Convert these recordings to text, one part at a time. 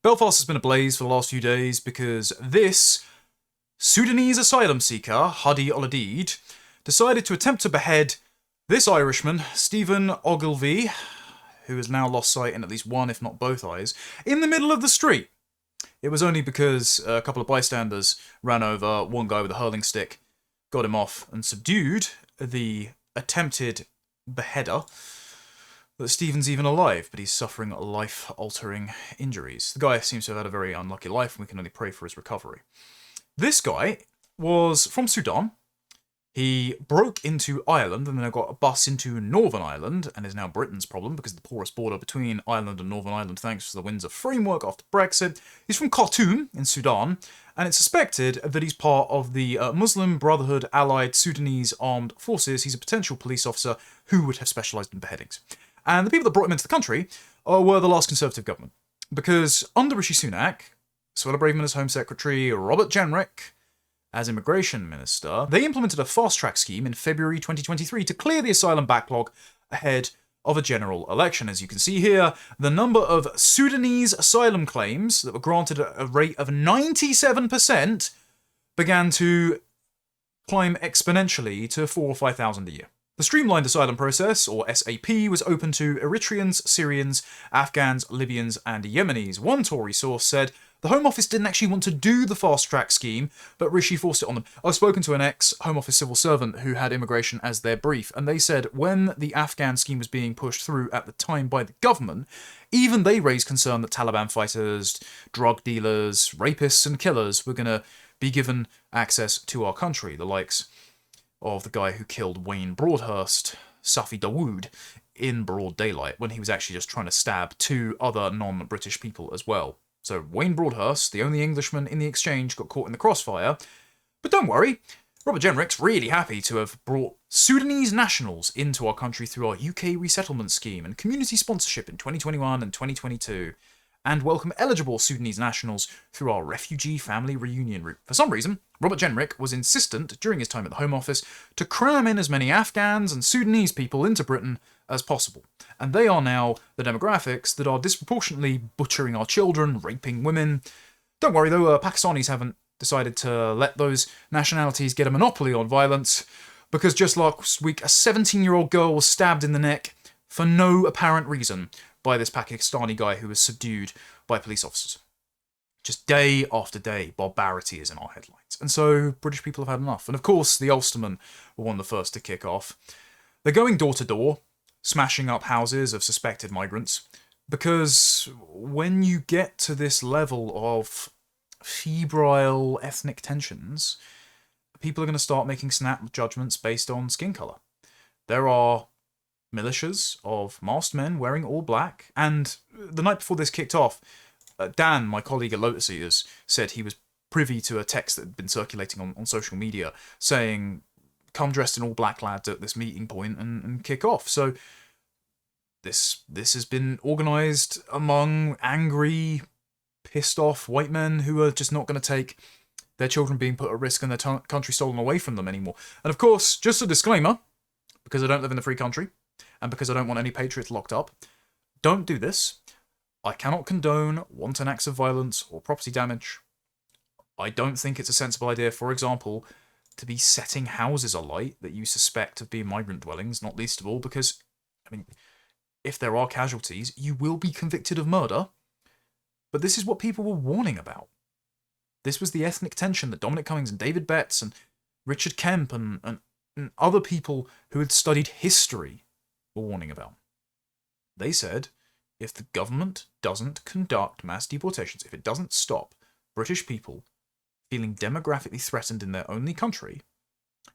Belfast has been ablaze for the last few days because this Sudanese asylum seeker, Hadi Alodid, decided to attempt to behead this Irishman, Stephen Ogilvie, who has now lost sight in at least one, if not both eyes, in the middle of the street. It was only because a couple of bystanders ran over one guy with a hurling stick, got him off, and subdued the attempted beheader that Stephen's even alive, but he's suffering life-altering injuries. The guy seems to have had a very unlucky life, and we can only pray for his recovery. This guy was from Sudan. He broke into Ireland and then got a bus into Northern Ireland, and is now Britain's problem because of the porous border between Ireland and Northern Ireland thanks to the Windsor Framework after Brexit. He's from Khartoum in Sudan, and it's suspected that he's part of the Muslim Brotherhood allied Sudanese armed forces. He's a potential police officer who would have specialised in beheadings. And the people that brought him into the country were the last Conservative government. Because under Rishi Sunak, Suella Braverman as Home Secretary, Robert Jenrick as Immigration Minister, they implemented a fast-track scheme in February 2023 to clear the asylum backlog ahead of a general election. As you can see here, the number of Sudanese asylum claims that were granted at a rate of 97% began to climb exponentially to 4,000 or 5,000 a year. The streamlined asylum process, or SAP, was open to Eritreans, Syrians, Afghans, Libyans, and Yemenis. One Tory source said the Home Office didn't actually want to do the fast-track scheme, but Rishi forced it on them. I've spoken to an ex-Home Office civil servant who had immigration as their brief, and they said when the Afghan scheme was being pushed through at the time by the government, even they raised concern that Taliban fighters, drug dealers, rapists, and killers were going to be given access to our country, the likes of the guy who killed Wayne Broadhurst, Safi Dawood, in broad daylight, when he was actually just trying to stab two other non-British people as well. So Wayne Broadhurst, the only Englishman in the exchange, got caught in the crossfire. But don't worry, Robert Jenrick's really happy to have brought Sudanese nationals into our country through our UK resettlement scheme and community sponsorship in 2021 and 2022, and welcome eligible Sudanese nationals through our refugee family reunion route. For some reason, Robert Jenrick was insistent during his time at the Home Office to cram in as many Afghans and Sudanese people into Britain as possible. And they are now the demographics that are disproportionately butchering our children, raping women. Don't worry though, Pakistanis haven't decided to let those nationalities get a monopoly on violence, because just last week a 17-year-old girl was stabbed in the neck for no apparent reason by this Pakistani guy who was subdued by police officers. Just day after day, barbarity is in our headlines. And so British people have had enough. And of course, the Ulstermen were one of the first to kick off. They're going door to door, smashing up houses of suspected migrants, because when you get to this level of febrile ethnic tensions, people are going to start making snap judgments based on skin colour. There are militias of masked men wearing all black, and the night before this kicked off, Dan, my colleague at Lotus Eaters, said he was privy to a text that had been circulating on social media saying, come dressed in all black, lads, at this meeting point and kick off. So this has been organised among angry, pissed off white men who are just not going to take their children being put at risk and their country stolen away from them anymore. And of course, just a disclaimer, because I don't live in the free country, and because I don't want any patriots locked up, don't do this. I cannot condone wanton acts of violence or property damage. I don't think it's a sensible idea, for example, to be setting houses alight that you suspect of being migrant dwellings, not least of all because, if there are casualties, you will be convicted of murder. But this is what people were warning about. This was the ethnic tension that Dominic Cummings and David Betts and Richard Kemp and other people who had studied history were warning about. They said, if the government doesn't conduct mass deportations, if it doesn't stop British people feeling demographically threatened in their only country,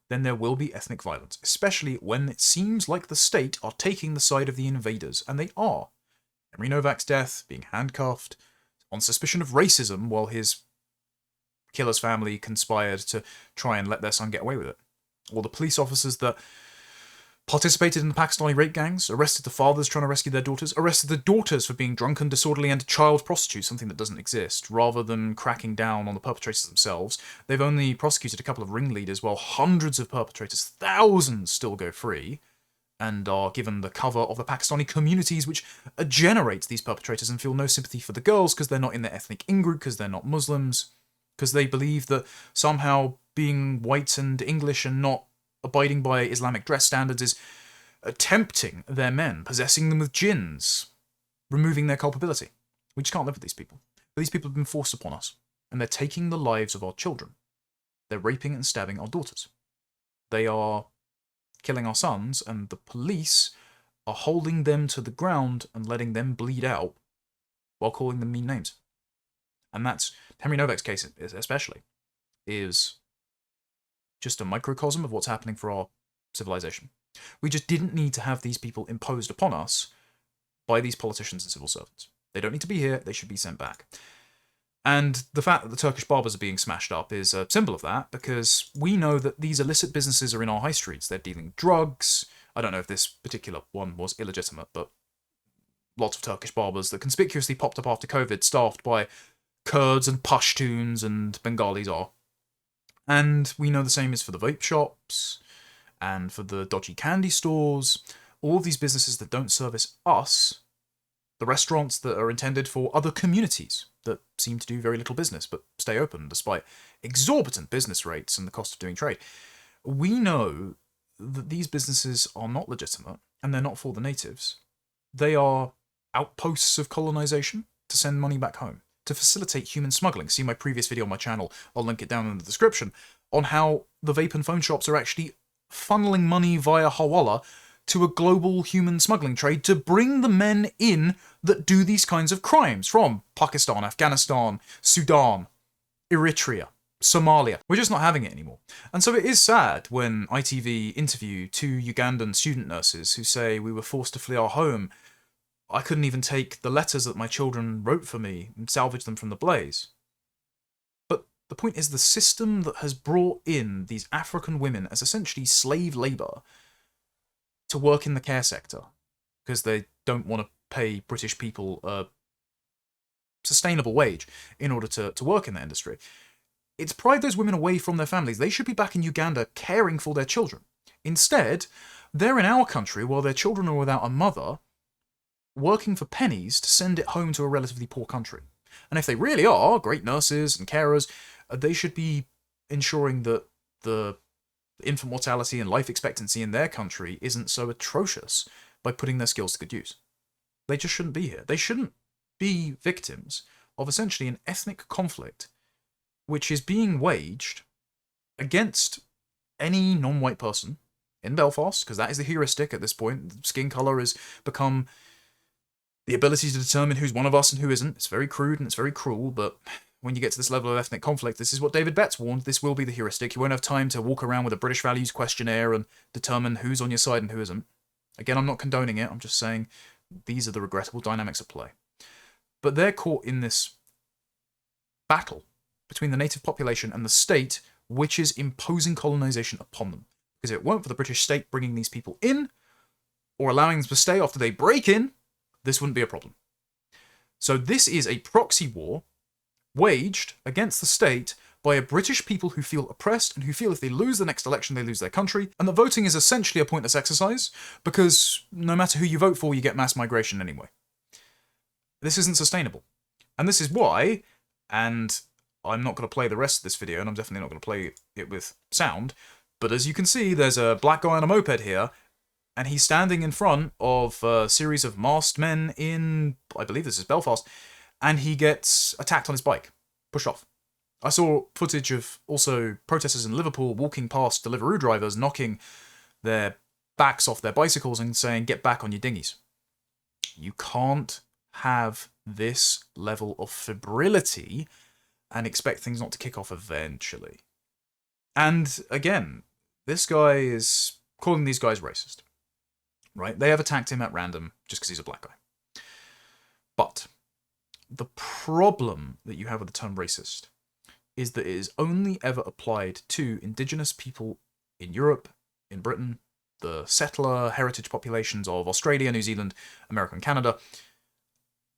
then there will be ethnic violence, especially when it seems like the state are taking the side of the invaders, and they are. Henry Novak's death, being handcuffed, on suspicion of racism while his killer's family conspired to try and let their son get away with it. Or the police officers that participated in the Pakistani rape gangs, arrested the fathers trying to rescue their daughters, arrested the daughters for being drunken, disorderly, and child prostitutes, something that doesn't exist, rather than cracking down on the perpetrators themselves. They've only prosecuted a couple of ringleaders, while hundreds of perpetrators, thousands, still go free. and are given the cover of the Pakistani communities which generate these perpetrators and feel no sympathy for the girls because they're not in their ethnic in-group, because they're not Muslims, because they believe that somehow being white and English and not abiding by Islamic dress standards is tempting their men, possessing them with jinns, removing their culpability. We just can't live with these people. But these people have been forced upon us, and they're taking the lives of our children. They're raping and stabbing our daughters. They are killing our sons, and the police are holding them to the ground and letting them bleed out while calling them mean names. And that's, Henry Novak's case especially, is just a microcosm of what's happening for our civilization. We just didn't need to have these people imposed upon us by these politicians and civil servants. They don't need to be here, they should be sent back. And the fact that the Turkish barbers are being smashed up is a symbol of that, because we know that these illicit businesses are in our high streets. They're dealing drugs. I don't know if this particular one was illegitimate, but lots of Turkish barbers that conspicuously popped up after COVID, staffed by Kurds and Pashtuns and Bengalis are. And we know the same is for the vape shops and for the dodgy candy stores. All of these businesses that don't service us, the restaurants that are intended for other communities that seem to do very little business but stay open despite exorbitant business rates and the cost of doing trade. We know that these businesses are not legitimate and they're not for the natives. They are outposts of colonization to send money back home, to facilitate human smuggling. See my previous video on my channel, I'll link it down in the description, on how the vape and phone shops are actually funneling money via hawala to a global human smuggling trade to bring the men in that do these kinds of crimes from Pakistan, Afghanistan, Sudan, Eritrea, Somalia. We're just not having it anymore. And so it is sad when ITV interview two Ugandan student nurses who say, we were forced to flee our home. I couldn't even take the letters that my children wrote for me and salvage them from the blaze. But the point is, the system that has brought in these African women as essentially slave labour to work in the care sector, because they don't want to pay British people a sustainable wage in order to work in that industry. It's pried those women away from their families. They should be back in Uganda caring for their children. Instead, they're in our country while their children are without a mother, working for pennies to send it home to a relatively poor country. And if they really are great nurses and carers, they should be ensuring that the infant mortality and life expectancy in their country isn't so atrocious by putting their skills to good use. They just shouldn't be here. They shouldn't be victims of essentially an ethnic conflict which is being waged against any non-white person in Belfast, because that is the heuristic at this point. Skin colour has become the ability to determine who's one of us and who isn't. It's very crude and it's very cruel, but when you get to this level of ethnic conflict, this is what David Betts warned, this will be the heuristic. You won't have time to walk around with a British values questionnaire and determine who's on your side and who isn't. Again, I'm not condoning it, I'm just saying these are the regrettable dynamics at play. But they're caught in this battle between the native population and the state, which is imposing colonization upon them. Because if it weren't for the British state bringing these people in, or allowing them to stay after they break in, this wouldn't be a problem. So this is a proxy war waged against the state by a British people who feel oppressed and who feel if they lose the next election, they lose their country. And that voting is essentially a pointless exercise, because no matter who you vote for, you get mass migration anyway. This isn't sustainable. And this is why, and I'm not going to play the rest of this video, and I'm definitely not going to play it with sound, but as you can see, there's a black guy on a moped here, and he's standing in front of a series of masked men in, I believe this is Belfast, and he gets attacked on his bike, pushed off. I saw footage of also protesters in Liverpool walking past Deliveroo drivers, knocking their backs off their bicycles and saying, get back on your dinghies. You can't have this level of febrility and expect things not to kick off eventually. And again, this guy is calling these guys racist, right? They have attacked him at random just because he's a black guy. But the problem that you have with the term racist is that it is only ever applied to indigenous people in Europe, in Britain, the settler heritage populations of Australia, New Zealand, America, and Canada.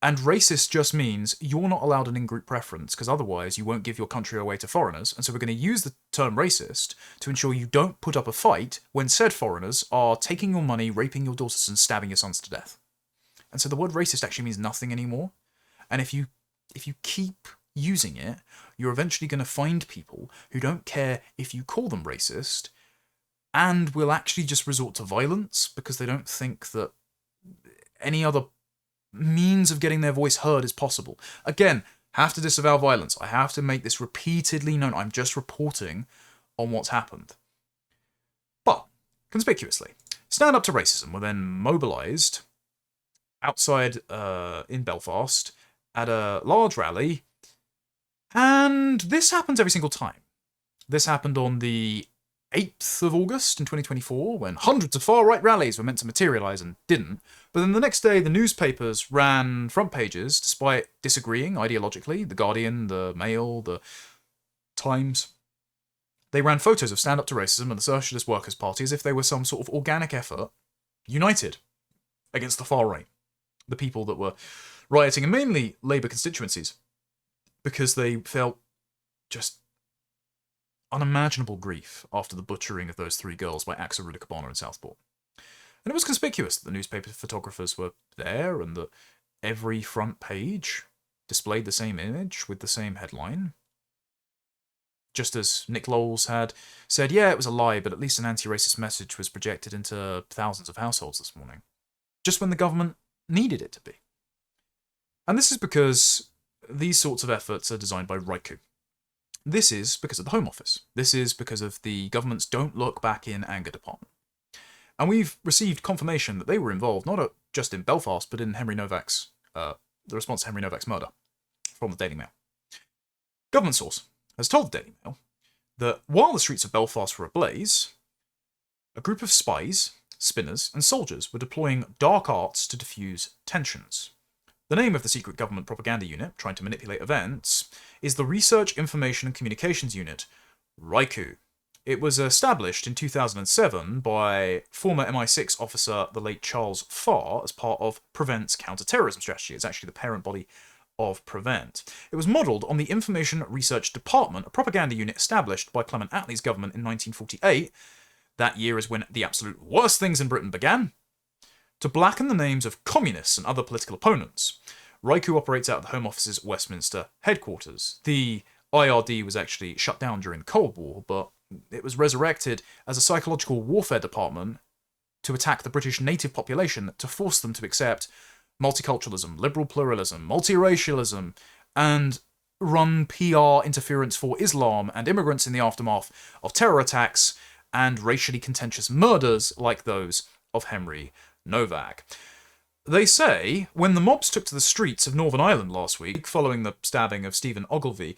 And racist just means you're not allowed an in-group preference, because otherwise you won't give your country away to foreigners. And so we're going to use the term racist to ensure you don't put up a fight when said foreigners are taking your money, raping your daughters, and stabbing your sons to death. And so the word racist actually means nothing anymore. And if you keep using it, you're eventually going to find people who don't care if you call them racist and will actually just resort to violence because they don't think that any other means of getting their voice heard is possible. Again, have to disavow violence. I have to make this repeatedly known. I'm just reporting on what's happened. But, conspicuously, Stand Up to Racism were then mobilised outside in Belfast at a large rally, and this happens every single time. This happened on the 8th of August in 2024, when hundreds of far-right rallies were meant to materialise and didn't. But then the next day, the newspapers ran front pages, despite disagreeing ideologically. The Guardian, the Mail, the Times. They ran photos of Stand Up to Racism and the Socialist Workers' Party as if they were some sort of organic effort, united against the far right. The people that were rioting, and mainly Labour constituencies, because they felt just unimaginable grief after the butchering of those 3 girls by Axel Rudikabana in Southport. And it was conspicuous that the newspaper photographers were there and that every front page displayed the same image with the same headline. Just as Nick Lowles had said, yeah, it was a lie, but at least an anti-racist message was projected into thousands of households this morning. Just when the government needed it to be. And this is because these sorts of efforts are designed by RICU. This is because of the Home Office. This is because of the government's Don't Look Back in Anger department. And we've received confirmation that they were involved, not just in Belfast, but in Henry Novak's, the response to Henry Novak's murder, from the Daily Mail. Government source has told the Daily Mail that while the streets of Belfast were ablaze, a group of spies, spinners, and soldiers were deploying dark arts to diffuse tensions. The name of the secret government propaganda unit, trying to manipulate events, is the Research, Information and Communications Unit, RICU. It was established in 2007 by former MI6 officer the late Charles Farr as part of Prevent's counter-terrorism strategy. It's actually the parent body of Prevent. It was modelled on the Information Research Department, a propaganda unit established by Clement Attlee's government in 1948. That year is when the absolute worst things in Britain began. To blacken the names of communists and other political opponents. RICU operates out of the Home Office's Westminster headquarters. The IRD was actually shut down during the Cold War, but it was resurrected as a psychological warfare department to attack the British native population to force them to accept multiculturalism, liberal pluralism, multiracialism, and run PR interference for Islam and immigrants in the aftermath of terror attacks and racially contentious murders like those of Henry Novak. They say, when the mobs took to the streets of Northern Ireland last week, following the stabbing of Stephen Ogilvie,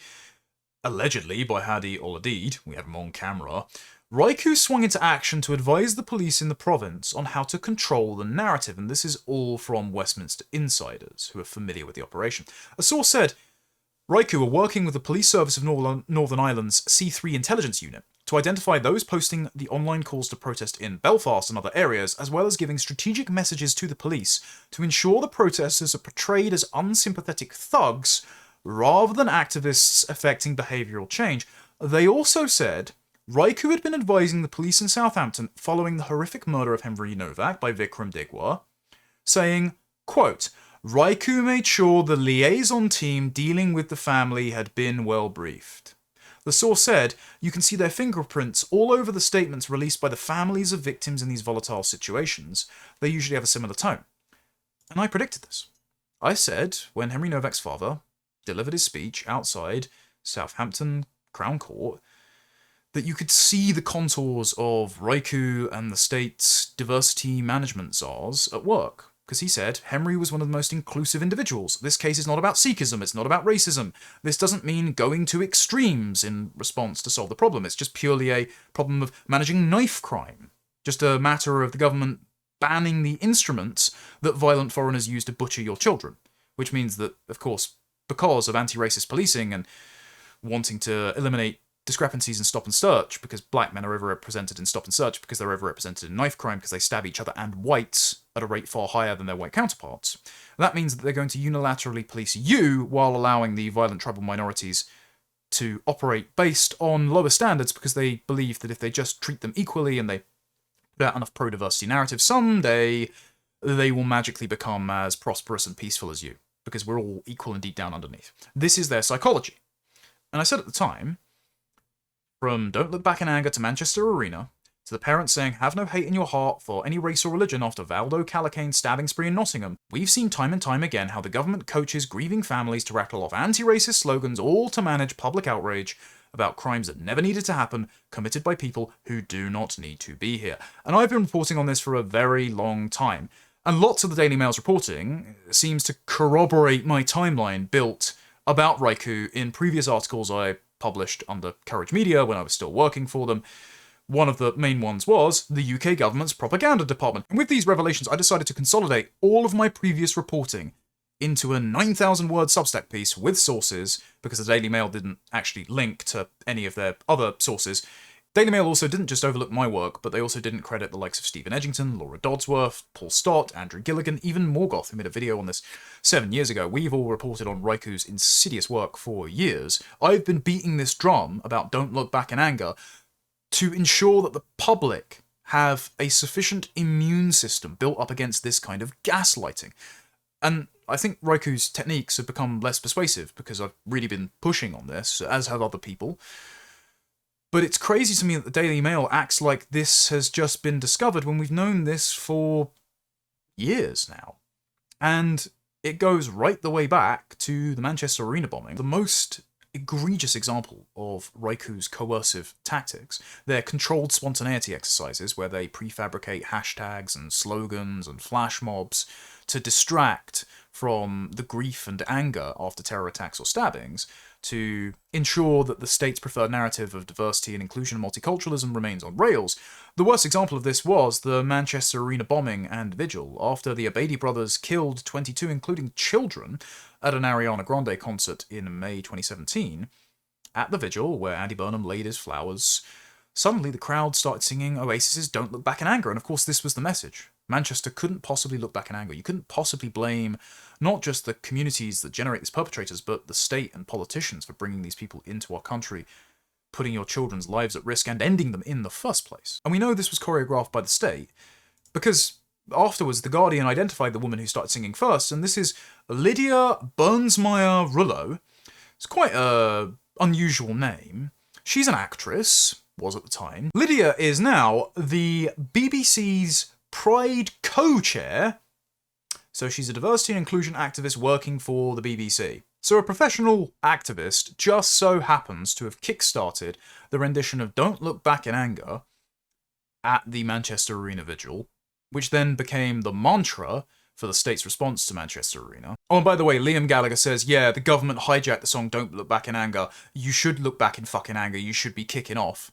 allegedly by Hadi Alodid, we have him on camera, RICU swung into action to advise the police in the province on how to control the narrative, and this is all from Westminster insiders who are familiar with the operation. A source said, RICU were working with the Police Service of Northern Ireland's C3 intelligence unit to identify those posting the online calls to protest in Belfast and other areas, as well as giving strategic messages to the police to ensure the protesters are portrayed as unsympathetic thugs rather than activists affecting behavioural change. They also said RICU had been advising the police in Southampton following the horrific murder of Henry Novak by Vikram Digwa, saying, quote, RICU made sure the liaison team dealing with the family had been well briefed. The source said, you can see their fingerprints all over the statements released by the families of victims in these volatile situations. They usually have a similar tone. And I predicted this. I said, when Henry Novak's father delivered his speech outside Southampton Crown Court, that you could see the contours of RICU and the state's diversity management czars at work. Because he said Henry was one of the most inclusive individuals. This case is not about Sikhism, it's not about racism. This doesn't mean going to extremes in response to solve the problem. It's just purely a problem of managing knife crime. Just a matter of the government banning the instruments that violent foreigners use to butcher your children. Which means that, of course, because of anti-racist policing and wanting to eliminate discrepancies in stop and search, because black men are overrepresented in stop and search because they're overrepresented in knife crime because they stab each other, and whites at a rate far higher than their white counterparts. That means that they're going to unilaterally police you while allowing the violent tribal minorities to operate based on lower standards because they believe that if they just treat them equally and they put out enough pro-diversity narrative, someday they will magically become as prosperous and peaceful as you, because we're all equal and deep down underneath. This is their psychology. And I said at the time, from Don't Look Back in Anger to Manchester Arena, to the parents saying have no hate in your heart for any race or religion after Valdo Callacane stabbing spree in Nottingham, we've seen time and time again how the government coaches grieving families to rattle off anti-racist slogans, all to manage public outrage about crimes that never needed to happen, committed by people who do not need to be here. And I've been reporting on this for a very long time. And lots of the Daily Mail's reporting seems to corroborate my timeline built about RICU in previous articles I published under Courage Media when I was still working for them. One of the main ones was the UK government's propaganda department. And with these revelations, I decided to consolidate all of my previous reporting into a 9,000-word Substack piece with sources, because the Daily Mail didn't actually link to any of their other sources. Daily Mail also didn't just overlook my work, but they also didn't credit the likes of Stephen Edgington, Laura Dodsworth, Paul Stott, Andrew Gilligan, even Morgoth, who made a video on this 7 years ago. We've all reported on RICU's insidious work for years. I've been beating this drum about Don't Look Back in Anger to ensure that the public have a sufficient immune system built up against this kind of gaslighting. And I think RICU's techniques have become less persuasive because I've really been pushing on this, as have other people. But it's crazy to me that the Daily Mail acts like this has just been discovered when we've known this for years now. And it goes right the way back to the Manchester Arena bombing. The most egregious example of RICU's coercive tactics, their controlled spontaneity exercises where they prefabricate hashtags and slogans and flash mobs to distract from the grief and anger after terror attacks or stabbings, to ensure that the state's preferred narrative of diversity and inclusion and multiculturalism remains on rails. The worst example of this was the Manchester Arena bombing and vigil, after the Abadi brothers killed 22, including children, at an Ariana Grande concert in May 2017. At the vigil, where Andy Burnham laid his flowers, suddenly the crowd started singing Oasis's Don't Look Back in Anger, and of course this was the message. Manchester couldn't possibly look back in anger. You couldn't possibly blame not just the communities that generate these perpetrators, but the state and politicians for bringing these people into our country, putting your children's lives at risk and ending them in the first place. And we know this was choreographed by the state because afterwards the Guardian identified the woman who started singing first, and this is Lydia Burnsmeyer Rullo. It's quite an unusual name. She's an actress, was at the time. Lydia is now the BBC's Pride co-chair, so she's a diversity and inclusion activist working for the BBC. So a professional activist just so happens to have kick-started the rendition of Don't Look Back in Anger at the Manchester Arena vigil, which then became the mantra for the state's response to Manchester Arena. Oh, and by the way, Liam Gallagher says, yeah, the government hijacked the song Don't Look Back in Anger. You should look back in fucking anger. You should be kicking off.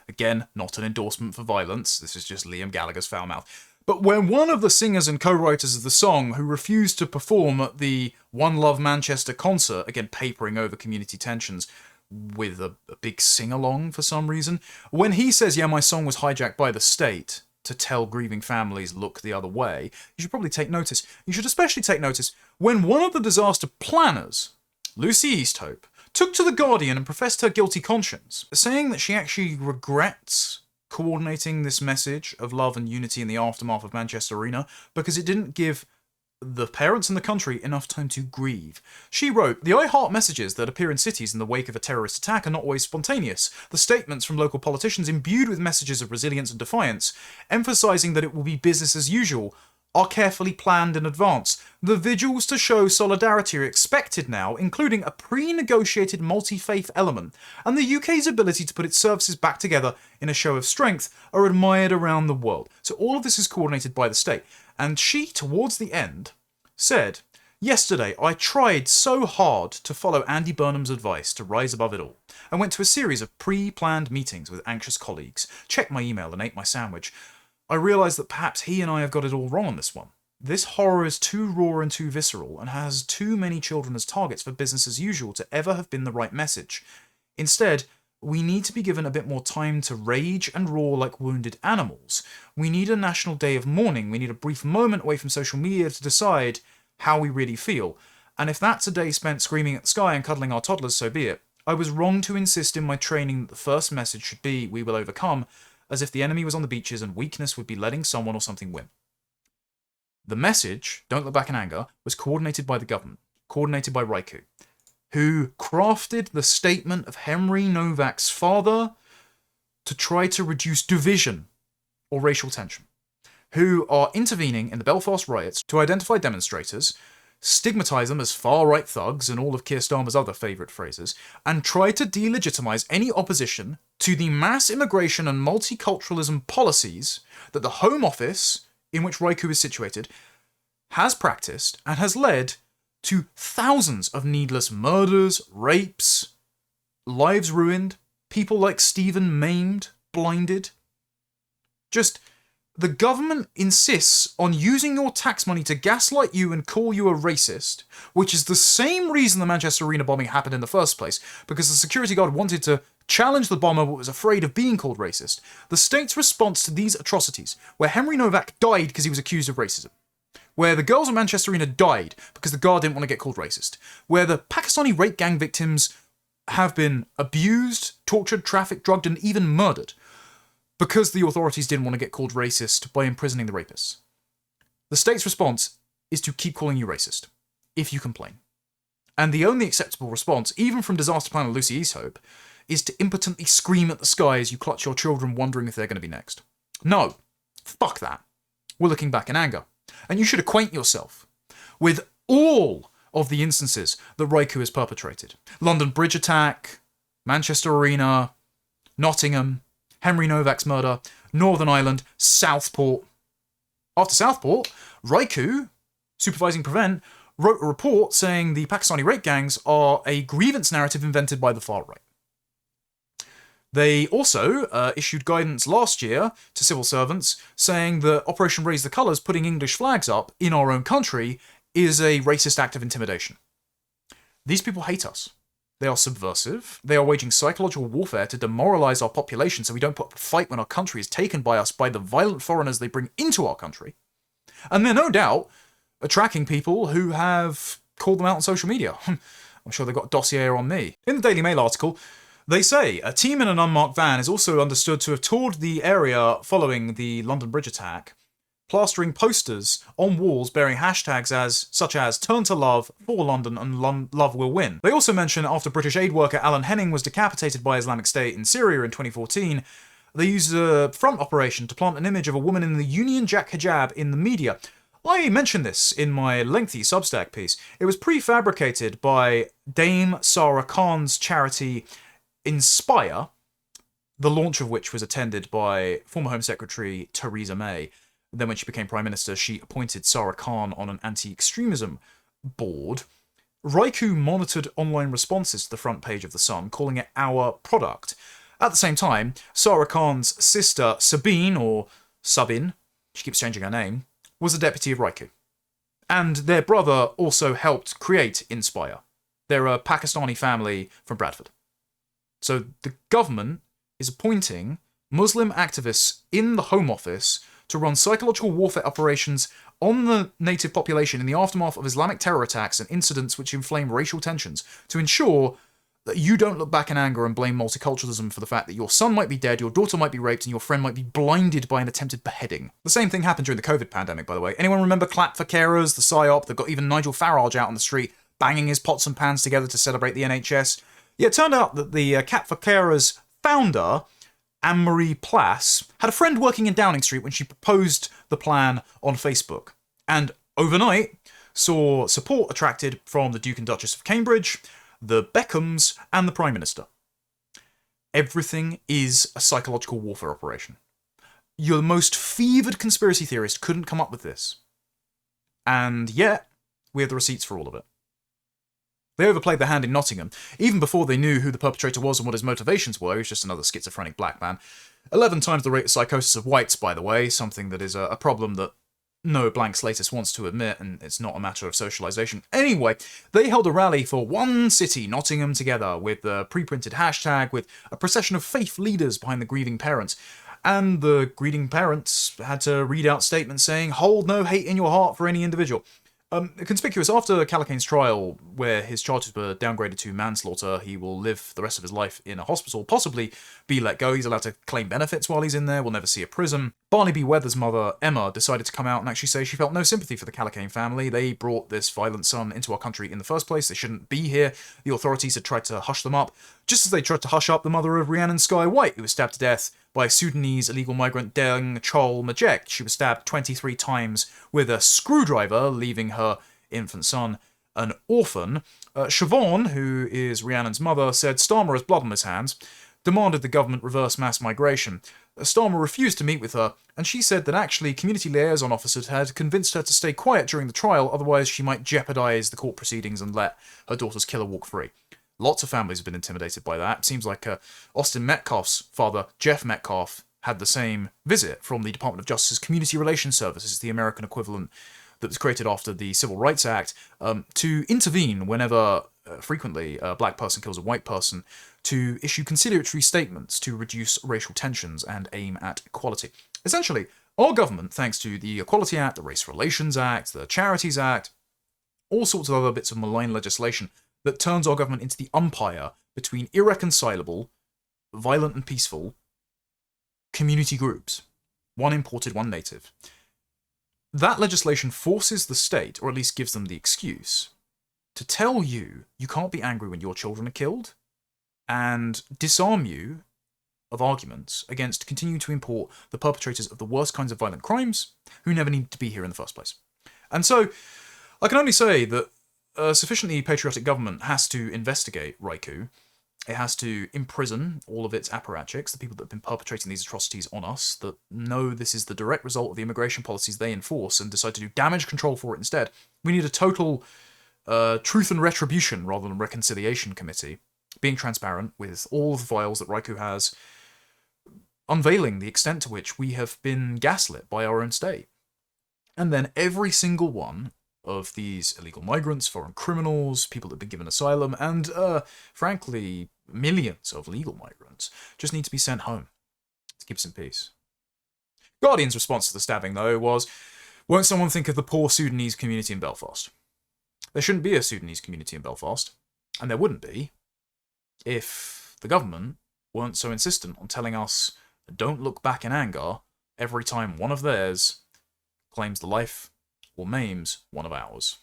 Again, not an endorsement for violence. This is just Liam Gallagher's foul mouth. But when one of the singers and co-writers of the song, who refused to perform at the One Love Manchester concert, again papering over community tensions with a big sing-along for some reason, when he says, yeah, my song was hijacked by the state to tell grieving families look the other way, you should probably take notice. You should especially take notice when one of the disaster planners, Lucy Easthope, took to The Guardian and professed her guilty conscience, saying that she actually regrets coordinating this message of love and unity in the aftermath of Manchester Arena because it didn't give the parents in the country enough time to grieve. She wrote, "The I Heart messages that appear in cities in the wake of a terrorist attack are not always spontaneous. The statements from local politicians imbued with messages of resilience and defiance, emphasising that it will be business as usual, are carefully planned in advance. The vigils to show solidarity are expected now, including a pre-negotiated multi-faith element, and the UK's ability to put its services back together in a show of strength are admired around the world." So all of this is coordinated by the state. And she, towards the end, said, "Yesterday, I tried so hard to follow Andy Burnham's advice to rise above it all. I went to a series of pre-planned meetings with anxious colleagues, checked my email and ate my sandwich. I realised that perhaps he and I have got it all wrong on this one. This horror is too raw and too visceral, and has too many children as targets for business as usual to ever have been the right message. Instead, we need to be given a bit more time to rage and roar like wounded animals. We need a national day of mourning. We need a brief moment away from social media to decide how we really feel. And if that's a day spent screaming at the sky and cuddling our toddlers, so be it. I was wrong to insist in my training that the first message should be, we will overcome, as if the enemy was on the beaches and weakness would be letting someone or something win. The message, don't look back in anger, was coordinated by the government, coordinated by RICU, who crafted the statement of Henry Novak's father to try to reduce division or racial tension, who are intervening in the Belfast riots to identify demonstrators, stigmatise them as far-right thugs and all of Keir Starmer's other favourite phrases, and try to delegitimise any opposition to the mass immigration and multiculturalism policies that the Home Office, in which RICU is situated, has practiced and has led to thousands of needless murders, rapes, lives ruined, people like Stephen maimed, blinded. Just, the government insists on using your tax money to gaslight you and call you a racist, which is the same reason the Manchester Arena bombing happened in the first place, because the security guard wanted to challenge the bomber but was afraid of being called racist. The state's response to these atrocities, where Henry Novak died because he was accused of racism, where the girls at Manchester Arena died because the guard didn't want to get called racist, where the Pakistani rape gang victims have been abused, tortured, trafficked, drugged, and even murdered because the authorities didn't want to get called racist by imprisoning the rapists. The state's response is to keep calling you racist, if you complain. And the only acceptable response, even from disaster planner Lucy Easthope, is to impotently scream at the sky as you clutch your children wondering if they're going to be next. No, fuck that. We're looking back in anger. And you should acquaint yourself with all of the instances that RICU has perpetrated. London Bridge attack, Manchester Arena, Nottingham, Henry Novak's murder, Northern Ireland, Southport. After Southport, RICU, supervising Prevent, wrote a report saying the Pakistani rape gangs are a grievance narrative invented by the far right. They also issued guidance last year to civil servants saying that Operation Raise the Colours, putting English flags up in our own country, is a racist act of intimidation. These people hate us. They are subversive. They are waging psychological warfare to demoralise our population so we don't put up a fight when our country is taken by us by the violent foreigners they bring into our country. And they're no doubt attracting people who have called them out on social media. I'm sure they've got a dossier on me. In the Daily Mail article, they say a team in an unmarked van is also understood to have toured the area following the London Bridge attack, plastering posters on walls bearing hashtags such as Turn to Love, For London, and Love Will Win. They also mention after British aid worker Alan Henning was decapitated by Islamic State in Syria in 2014, they used a front operation to plant an image of a woman in the Union Jack hijab in the media. I mentioned this in my lengthy Substack piece. It was prefabricated by Dame Sarah Khan's charity Inspire, the launch of which was attended by former Home Secretary Theresa May. Then when she became Prime Minister, she appointed Sarah Khan on an anti-extremism board. RICU monitored online responses to the front page of The Sun, calling it our product. At the same time, Sarah Khan's sister Sabine, or Sabin, she keeps changing her name, was a deputy of RICU. And their brother also helped create Inspire. They're a Pakistani family from Bradford. So the government is appointing Muslim activists in the Home Office to run psychological warfare operations on the native population in the aftermath of Islamic terror attacks and incidents which inflame racial tensions to ensure that you don't look back in anger and blame multiculturalism for the fact that your son might be dead, your daughter might be raped, and your friend might be blinded by an attempted beheading. The same thing happened during the COVID pandemic, by the way. Anyone remember Clap for Carers, the PSYOP that got even Nigel Farage out on the street banging his pots and pans together to celebrate the NHS? Yeah, it turned out that the Clap for Carers founder, Anne-Marie Plass, had a friend working in Downing Street when she proposed the plan on Facebook. And overnight, saw support attracted from the Duke and Duchess of Cambridge, the Beckhams, and the Prime Minister. Everything is a psychological warfare operation. Your most fevered conspiracy theorist couldn't come up with this. And yet, we have the receipts for all of it. They overplayed their hand in Nottingham. Even before they knew who the perpetrator was and what his motivations were, he was just another schizophrenic black man. 11 times the rate of psychosis of whites, by the way, something that is a problem that no blank slatist wants to admit, and it's not a matter of socialisation. Anyway, they held a rally for one city, Nottingham Together, with the pre-printed hashtag, with a procession of faith leaders behind the grieving parents. And the grieving parents had to read out statements saying, "Hold no hate in your heart for any individual." Conspicuous after Callaghan's trial, where his charges were downgraded to manslaughter, he will live the rest of his life in a hospital, possibly be let go. He's allowed to claim benefits while he's in there. We'll never see a prison. Barnaby Weather's mother, Emma, decided to come out and actually say she felt no sympathy for the Callaghan family. They brought this violent son into our country in the first place. They shouldn't be here. The authorities had tried to hush them up, just as they tried to hush up the mother of Rhiannon Sky White, who was stabbed to death by Sudanese illegal migrant Deng Chol Majek. She was stabbed 23 times with a screwdriver, leaving her infant son an orphan. Siobhan, who is Rhiannon's mother, said Starmer has blood on his hands, demanded the government reverse mass migration. Starmer refused to meet with her, and she said that actually community liaison officers had convinced her to stay quiet during the trial, otherwise she might jeopardise the court proceedings and let her daughter's killer walk free. Lots of families have been intimidated by that. It seems like Austin Metcalf's father, Jeff Metcalf, had the same visit from the Department of Justice's Community Relations Service. It's the American equivalent that was created after the Civil Rights Act, to intervene whenever, frequently, a black person kills a white person, to issue conciliatory statements to reduce racial tensions and aim at equality. Essentially, our government, thanks to the Equality Act, the Race Relations Act, the Charities Act, all sorts of other bits of malign legislation that turns our government into the umpire between irreconcilable, violent and peaceful community groups. One imported, one native. That legislation forces the state, or at least gives them the excuse, to tell you you can't be angry when your children are killed, and disarm you of arguments against continuing to import the perpetrators of the worst kinds of violent crimes who never needed to be here in the first place. And so, I can only say that a sufficiently patriotic government has to investigate RICU. It has to imprison all of its apparatchiks, the people that have been perpetrating these atrocities on us, that know this is the direct result of the immigration policies they enforce and decide to do damage control for it instead. We need a total truth and retribution rather than reconciliation committee, being transparent with all of the files that RICU has, unveiling the extent to which we have been gaslit by our own state. And then every single one of these illegal migrants, foreign criminals, people that have been given asylum, and, frankly, millions of legal migrants just need to be sent home to keep us in peace. Guardian's response to the stabbing, though, was, won't someone think of the poor Sudanese community in Belfast? There shouldn't be a Sudanese community in Belfast, and there wouldn't be if the government weren't so insistent on telling us don't look back in anger every time one of theirs claims the life or maims one of ours.